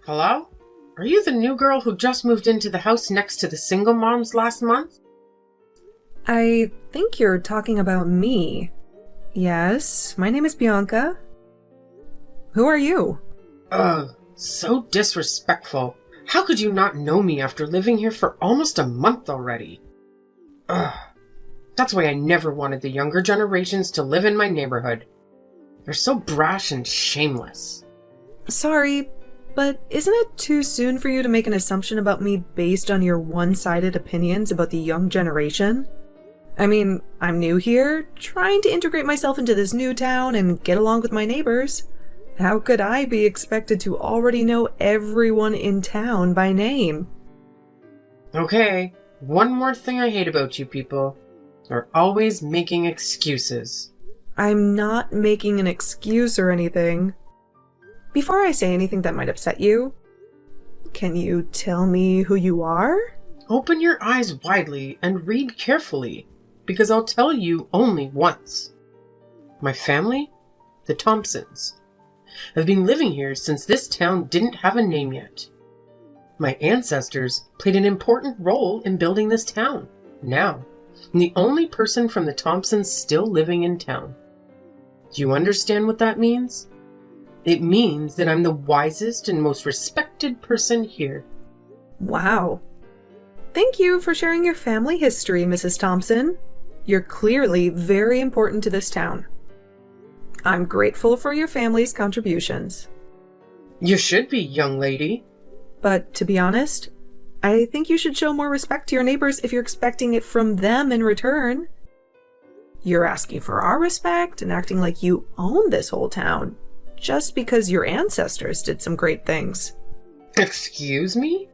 Hello? Are you the new girl who just moved into the house next to the single moms last month? I think you're talking about me. Yes, my name is Bianca. Who are you? Ugh, so disrespectful. How could you not know me after living here for almost a month already? Ugh. That's why I never wanted the younger generations to live in my neighborhood. They're so brash and shameless. Sorry, but isn't it too soon for you to make an assumption about me based on your one-sided opinions about the young generation? I mean, I'm new here, trying to integrate myself into this new town and get along with my neighbors. How could I be expected to already know everyone in town by name? Okay, one more thing I hate about you people. You're always making excuses. I'm not making an excuse or anything. Before I say anything that might upset you, can you tell me who you are? Open your eyes widely and read carefully, because I'll tell you only once. My family, the Thompsons, have been living here since this town didn't have a name yet. My ancestors played an important role in building this town. Now, I'm the only person from the Thompsons still living in town. Do you understand what that means? It means that I'm the wisest and most respected person here. Wow. Thank you for sharing your family history, Mrs. Thompson. You're clearly very important to this town. I'm grateful for your family's contributions. You should be, young lady. But to be honest, I think you should show more respect to your neighbors if you're expecting it from them in return. You're asking for our respect and acting like you own this whole town, just because your ancestors did some great things. Excuse me?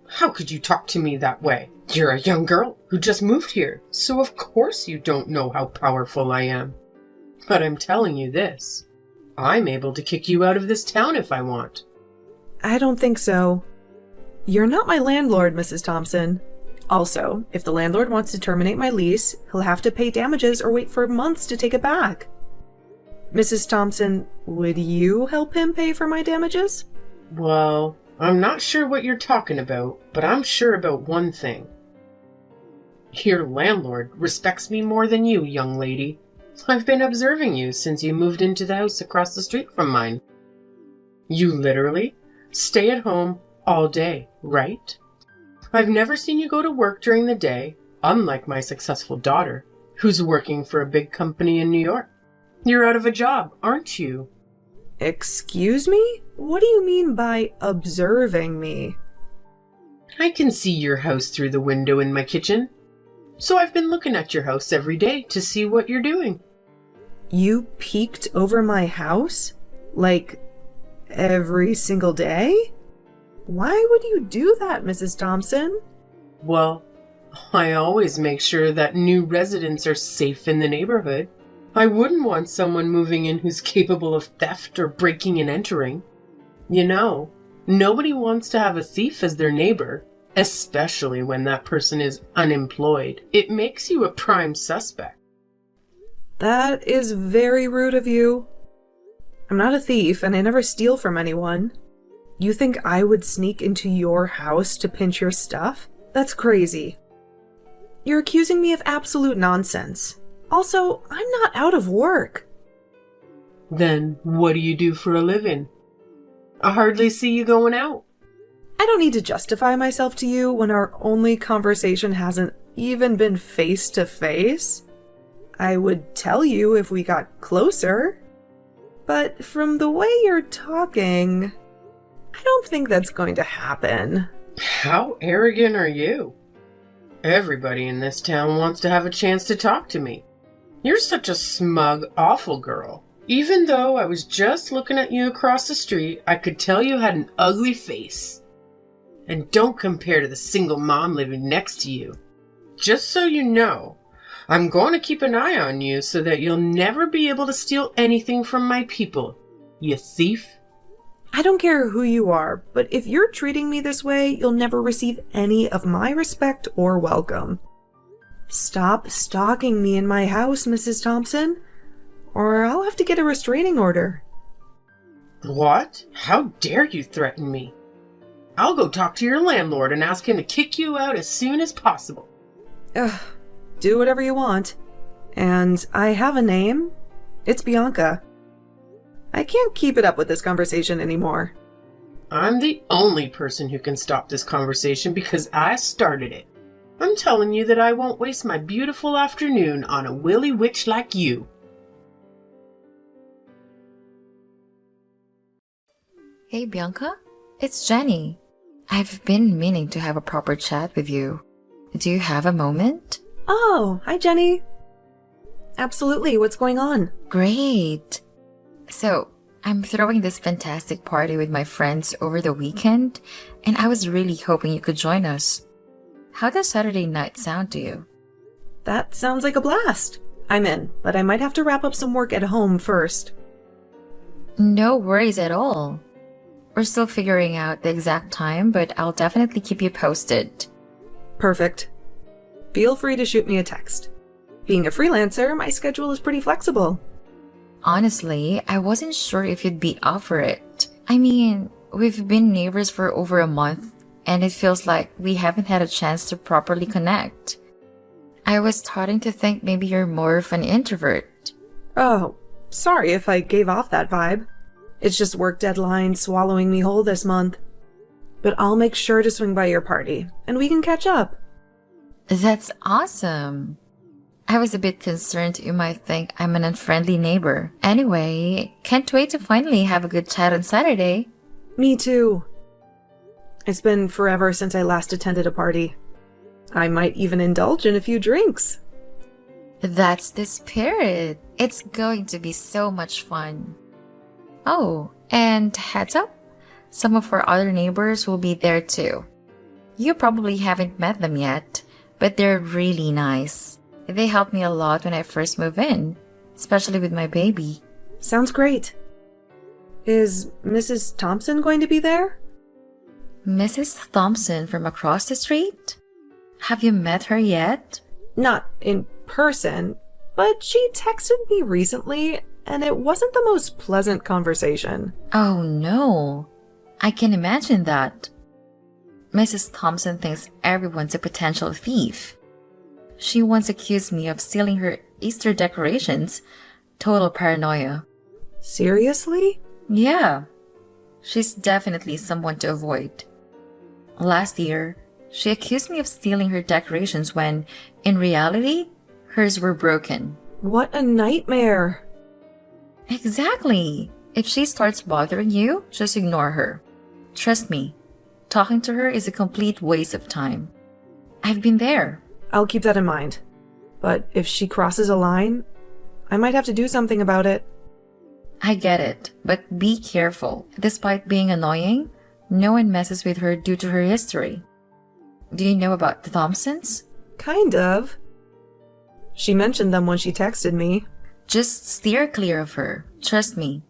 How could you talk to me that way? You're a young girl who just moved here, so of course you don't know how powerful I am. But I'm telling you this. I'm able to kick you out of this town if I want. I don't think so. You're not my landlord, Mrs. Thompson. Also, if the landlord wants to terminate my lease, he'll have to pay damages or wait for months to take it back. Mrs. Thompson, would you help him pay for my damages? Well, I'm not sure what you're talking about, but I'm sure about one thing. Your landlord respects me more than you, young lady. I've been observing you since you moved into the house across the street from mine. You literally stay at home all day, right? I've never seen you go to work during the day, unlike my successful daughter, who's working for a big company in New York. You're out of a job, aren't you? Excuse me? What do you mean by observing me? I can see your house through the window in my kitchen. So I've been looking at your house every day to see what you're doing. You peeked over my house? Like, every single day? Why would you do that, Mrs. Thompson? Well, I always make sure that new residents are safe in the neighborhood. I wouldn't want someone moving in who's capable of theft or breaking and entering. You know, nobody wants to have a thief as their neighbor, especially when that person is unemployed. It makes you a prime suspect. That is very rude of you. I'm not a thief, and I never steal from anyone. You think I would sneak into your house to pinch your stuff? That's crazy. You're accusing me of absolute nonsense. Also, I'm not out of work. Then what do you do for a living? I hardly see you going out. I don't need to justify myself to you when our only conversation hasn't even been face to face. I would tell you if we got closer. But from the way you're talking, I don't think that's going to happen. How arrogant are you? Everybody in this town wants to have a chance to talk to me. You're such a smug, awful girl. Even though I was just looking at you across the street, I could tell you had an ugly face. And don't compare to the single mom living next to you. Just so you know, I'm going to keep an eye on you so that you'll never be able to steal anything from my people, you thief. I don't care who you are, but if you're treating me this way, you'll never receive any of my respect or welcome. Stop stalking me in my house, Mrs. Thompson, or I'll have to get a restraining order. What? How dare you threaten me? I'll go talk to your landlord and ask him to kick you out as soon as possible. Ugh, do whatever you want. And I have a name. It's Bianca. I can't keep it up with this conversation anymore. I'm the only person who can stop this conversation because I started it. I'm telling you that I won't waste my beautiful afternoon on a willy witch like you. Hey Bianca, it's Jenny. I've been meaning to have a proper chat with you. Do you have a moment? Oh, hi Jenny. Absolutely, what's going on? Great. So, I'm throwing this fantastic party with my friends over the weekend, and I was really hoping you could join us. How does Saturday night sound to you? That sounds like a blast. I'm in, but I might have to wrap up some work at home first. No worries at all. We're still figuring out the exact time, but I'll definitely keep you posted. Perfect. Feel free to shoot me a text. Being a freelancer, my schedule is pretty flexible. Honestly, I wasn't sure if you'd be up for it. I mean, we've been neighbors for over a month, and it feels like we haven't had a chance to properly connect. I was starting to think maybe you're more of an introvert. Oh, sorry if I gave off that vibe. It's just work deadlines swallowing me whole this month. But I'll make sure to swing by your party, and we can catch up. That's awesome. I was a bit concerned you might think I'm an unfriendly neighbor. Anyway, can't wait to finally have a good chat on Saturday. Me too. It's been forever since I last attended a party. I might even indulge in a few drinks. That's the spirit. It's going to be so much fun. Oh, and heads up, some of our other neighbors will be there too. You probably haven't met them yet, but they're really nice. They helped me a lot when I first moved in, especially with my baby. Sounds great. Is Mrs. Thompson going to be there? Mrs. Thompson from across the street? Have you met her yet? Not in person, but she texted me recently, and it wasn't the most pleasant conversation. Oh no, I can imagine that. Mrs. Thompson thinks everyone's a potential thief. She once accused me of stealing her Easter decorations. Total paranoia. Seriously? Yeah. She's definitely someone to avoid. Last year, she accused me of stealing her decorations when, in reality, hers were broken. What a nightmare. Exactly. If she starts bothering you, just ignore her. Trust me, talking to her is a complete waste of time. I've been there. I'll keep that in mind. But if she crosses a line, I might have to do something about it. I get it, but be careful. Despite being annoying, no one messes with her due to her history. Do you know about the Thompsons? Kind of. She mentioned them when she texted me. Just steer clear of her. Trust me.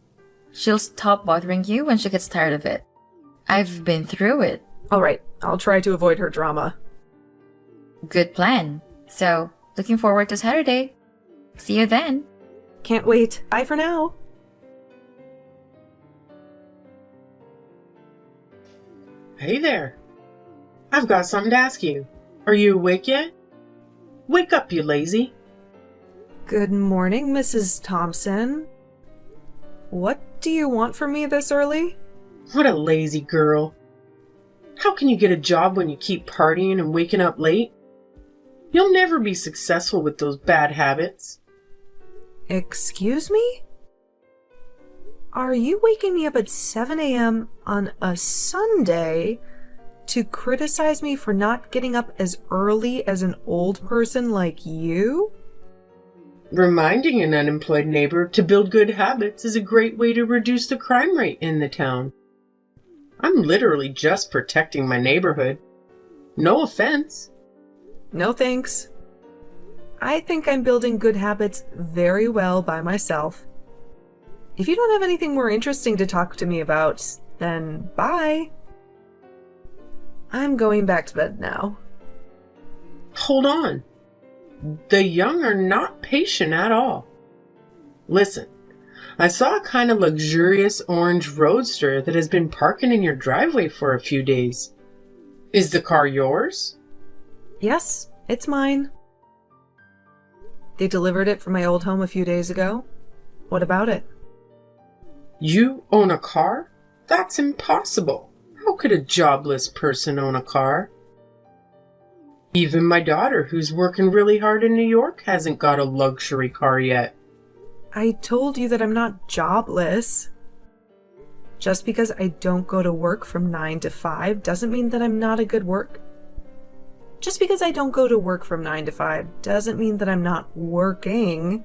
She'll stop bothering you when she gets tired of it. I've been through it. Alright, I'll try to avoid her drama. Good plan. So, looking forward to Saturday. See you then. Can't wait. Bye for now. Hey there. I've got something to ask you. Are you awake yet? Wake up, you lazy. Good morning, Mrs. Thompson. What do you want from me this early? What a lazy girl. How can you get a job when you keep partying and waking up late? You'll never be successful with those bad habits. Excuse me? Are you waking me up at 7 a.m. on a Sunday to criticize me for not getting up as early as an old person like you? Reminding an unemployed neighbor to build good habits is a great way to reduce the crime rate in the town. I'm literally just protecting my neighborhood. No offense. No thanks. I think I'm building good habits very well by myself. If you don't have anything more interesting to talk to me about, then bye. I'm going back to bed now. Hold on. The young are not patient at all. Listen, I saw a kind of luxurious orange roadster that has been parking in your driveway for a few days. Is the car yours? Yes, it's mine. They delivered it from my old home a few days ago. What about it? You own a car? That's impossible. How could a jobless person own a car? Even my daughter, who's working really hard in New York, hasn't got a luxury car yet. I told you that I'm not jobless. Just because I don't go to work from 9 to 5 doesn't mean that I'm not a good work. Just because I don't go to work from 9 to 5 doesn't mean that I'm not working.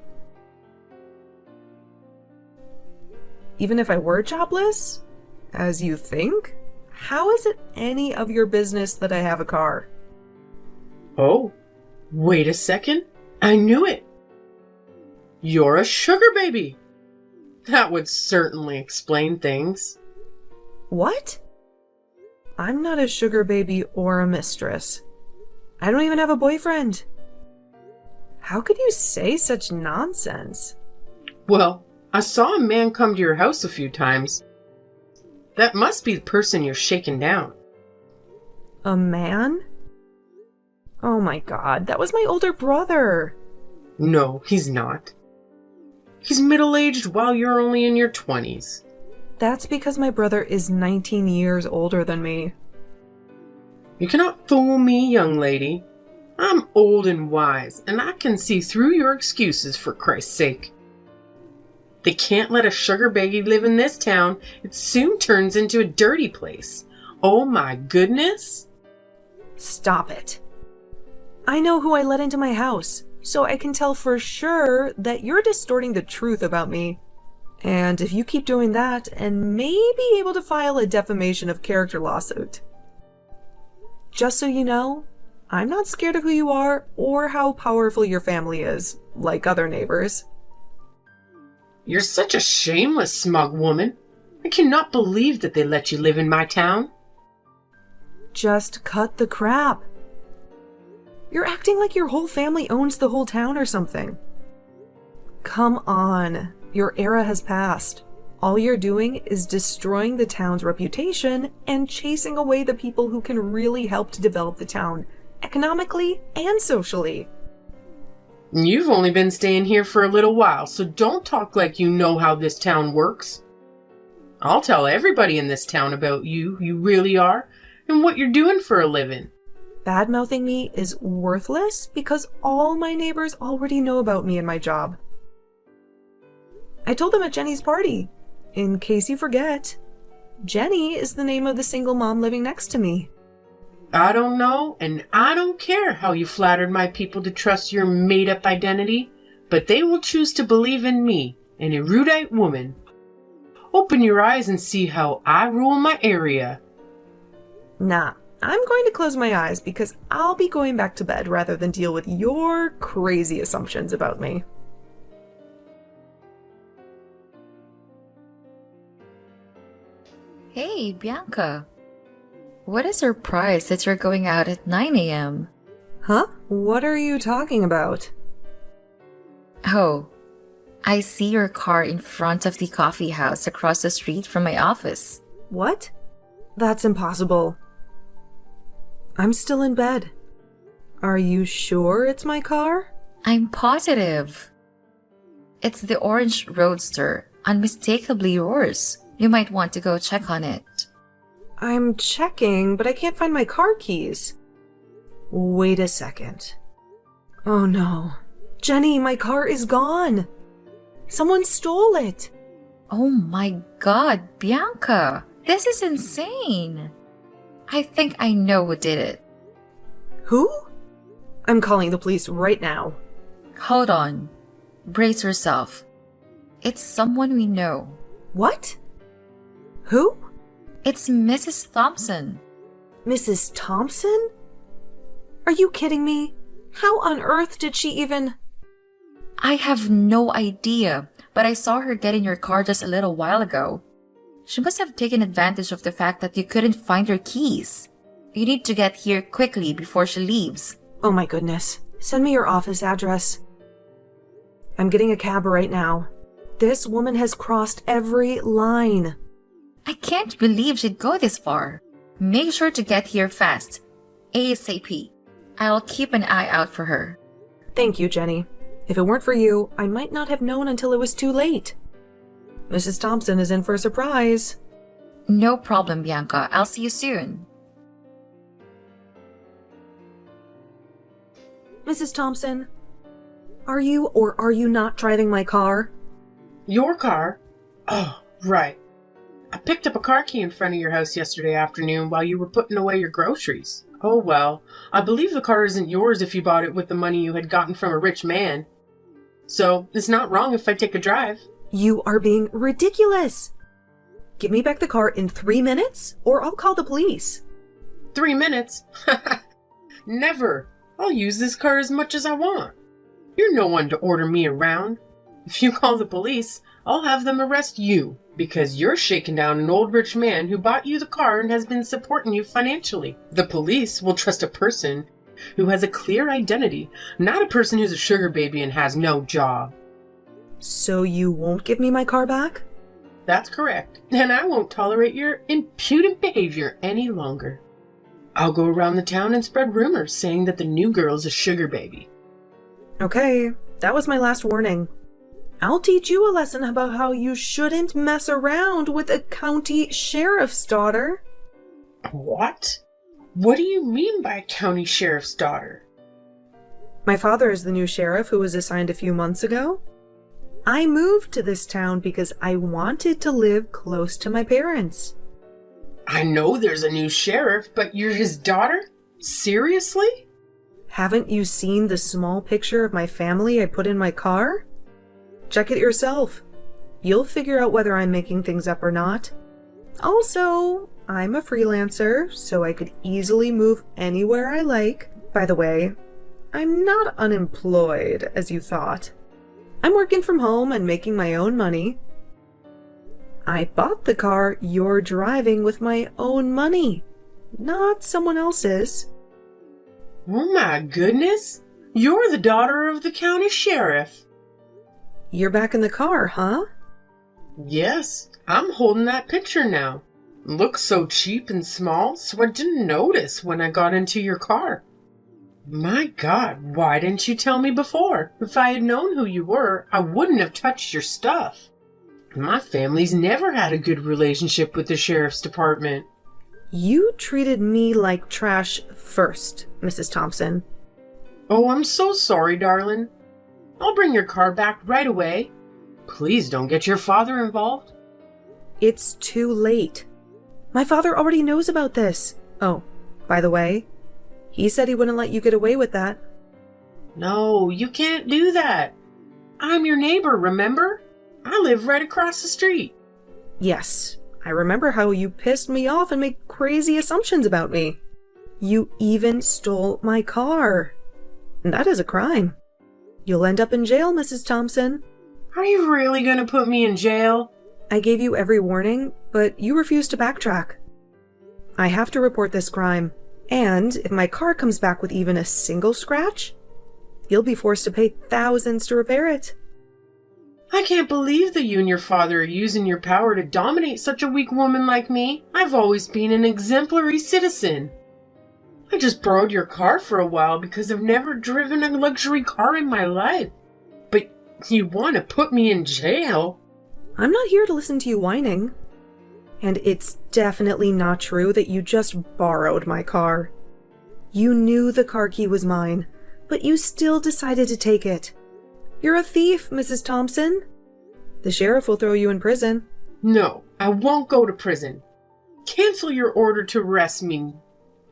Even if I were jobless, as you think, how is it any of your business that I have a car? Oh, wait a second. I knew it. You're a sugar baby. That would certainly explain things. What? I'm not a sugar baby or a mistress. I don't even have a boyfriend. How could you say such nonsense? Well, I saw a man come to your house a few times. That must be the person you're shaking down. A man? Oh my god, that was my older brother. No, he's not. He's middle-aged while you're only in your 20s. That's because my brother is 19 years older than me. You cannot fool me, young lady. I'm old and wise, and I can see through your excuses, for Christ's sake. They can't let a sugar baby live in this town. It soon turns into a dirty place. Oh my goodness. Stop it. I know who I let into my house, so I can tell for sure that you're distorting the truth about me. And if you keep doing that, and may be able to file a defamation of character lawsuit. Just so you know, I'm not scared of who you are or how powerful your family is, like other neighbors. You're such a shameless, smug woman. I cannot believe that they let you live in my town. Just cut the crap. You're acting like your whole family owns the whole town or something. Come on, your era has passed. All you're doing is destroying the town's reputation and chasing away the people who can really help to develop the town, economically and socially. You've only been staying here for a little while, so don't talk like you know how this town works. I'll tell everybody in this town about you really are, and what you're doing for a living. Bad-mouthing me is worthless because all my neighbors already know about me and my job. I told them at Jenny's party. In case you forget, Jenny is the name of the single mom living next to me. I don't know, and I don't care how you flattered my people to trust your made-up identity, but they will choose to believe in me, an erudite woman. Open your eyes and see how I rule my area. Nah, I'm going to close my eyes because I'll be going back to bed rather than deal with your crazy assumptions about me. Hey, Bianca. What a surprise that you're going out at 9 a.m. Huh? What are you talking about? Oh, I see your car in front of the coffee house across the street from my office. What? That's impossible. I'm still in bed. Are you sure it's my car? I'm positive. It's the orange roadster, unmistakably yours. You might want to go check on it. I'm checking, but I can't find my car keys. Wait a second. Oh no. Jenny, my car is gone. Someone stole it. Oh my god, Bianca. This is insane. I think I know who did it. Who? I'm calling the police right now. Hold on. Brace yourself. It's someone we know. What? Who? It's Mrs. Thompson. Mrs. Thompson? Are you kidding me? How on earth did she even... I have no idea, but I saw her get in your car just a little while ago. She must have taken advantage of the fact that you couldn't find your keys. You need to get here quickly before she leaves. Oh my goodness. Send me your office address. I'm getting a cab right now. This woman has crossed every line. I can't believe she'd go this far. Make sure to get here fast. ASAP. I'll keep an eye out for her. Thank you, Jenny. If it weren't for you, I might not have known until it was too late. Mrs. Thompson is in for a surprise. No problem, Bianca. I'll see you soon. Mrs. Thompson, are you or are you not driving my car? Your car? Oh, right. I picked up a car key in front of your house yesterday afternoon while you were putting away your groceries. Oh well, I believe the car isn't yours if you bought it with the money you had gotten from a rich man. So, it's not wrong if I take a drive. You are being ridiculous. Give me back the car in 3 minutes, or I'll call the police. 3 minutes? Never. I'll use this car as much as I want. You're no one to order me around. If you call the police, I'll have them arrest you, because you're shaking down an old rich man who bought you the car and has been supporting you financially. The police will trust a person who has a clear identity, not a person who's a sugar baby and has no job. So you won't give me my car back? That's correct, and I won't tolerate your impudent behavior any longer. I'll go around the town and spread rumors saying that the new girl's a sugar baby. Okay, that was my last warning. I'll teach you a lesson about how you shouldn't mess around with a county sheriff's daughter. What? What do you mean by county sheriff's daughter? My father is the new sheriff who was assigned a few months ago. I moved to this town because I wanted to live close to my parents. I know there's a new sheriff, but you're his daughter? Seriously? Haven't you seen the small picture of my family I put in my car? Check it yourself. You'll figure out whether I'm making things up or not. Also, I'm a freelancer, so I could easily move anywhere I like. By the way, I'm not unemployed, as you thought. I'm working from home and making my own money. I bought the car you're driving with my own money, not someone else's. Oh my goodness! You're the daughter of the county sheriff. You're back in the car, huh? Yes, I'm holding that picture now. Looks so cheap and small, so I didn't notice when I got into your car. My God, why didn't you tell me before? If I had known who you were, I wouldn't have touched your stuff. My family's never had a good relationship with the sheriff's department. You treated me like trash first, Mrs. Thompson. Oh, I'm so sorry, darling. I'll bring your car back right away. Please don't get your father involved. It's too late. My father already knows about this. Oh, by the way, he said he wouldn't let you get away with that. No, you can't do that. I'm your neighbor, remember? I live right across the street. Yes, I remember how you pissed me off and made crazy assumptions about me. You even stole my car. That is a crime. You'll end up in jail, Mrs. Thompson. Are you really going to put me in jail? I gave you every warning, but you refused to backtrack. I have to report this crime, and if my car comes back with even a single scratch, you'll be forced to pay thousands to repair it. I can't believe that you and your father are using your power to dominate such a weak woman like me. I've always been an exemplary citizen. I just borrowed your car for a while because I've never driven a luxury car in my life. But you want to put me in jail? I'm not here to listen to you whining. And it's definitely not true that you just borrowed my car. You knew the car key was mine, but you still decided to take it. You're a thief, Mrs. Thompson. The sheriff will throw you in prison. No, I won't go to prison. Cancel your order to arrest me.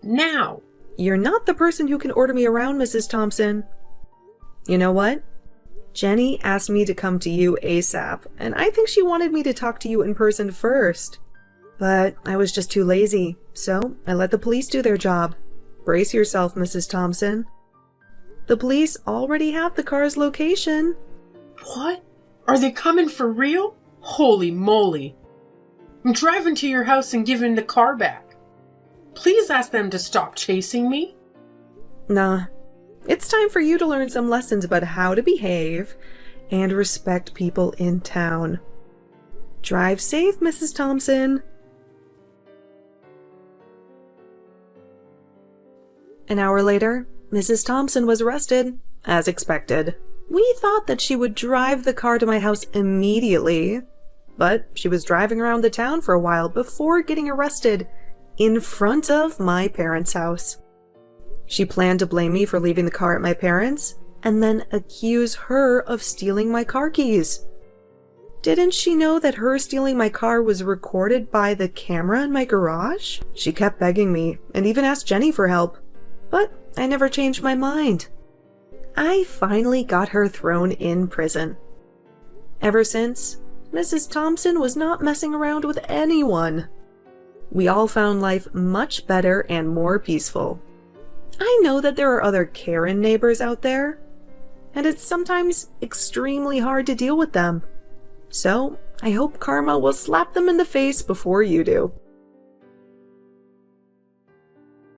Now. You're not the person who can order me around, Mrs. Thompson. You know what? Jenny asked me to come to you ASAP, and I think she wanted me to talk to you in person first. But I was just too lazy, so I let the police do their job. Brace yourself, Mrs. Thompson. The police already have the car's location. What? Are they coming for real? Holy moly. I'm driving to your house and giving the car back. Please ask them to stop chasing me. Nah. It's time for you to learn some lessons about how to behave and respect people in town. Drive safe, Mrs. Thompson. An hour later, Mrs. Thompson was arrested, as expected. We thought that she would drive the car to my house immediately, but she was driving around the town for a while before getting arrested in front of my parents' house. She planned to blame me for leaving the car at my parents' and then accuse her of stealing my car keys. Didn't she know that her stealing my car was recorded by the camera in my garage? She kept begging me and even asked Jenny for help, but I never changed my mind. I finally got her thrown in prison. Ever since, Mrs. Thompson was not messing around with anyone. We all found life much better and more peaceful. I know that there are other Karen neighbors out there, and it's sometimes extremely hard to deal with them. So, I hope karma will slap them in the face before you do.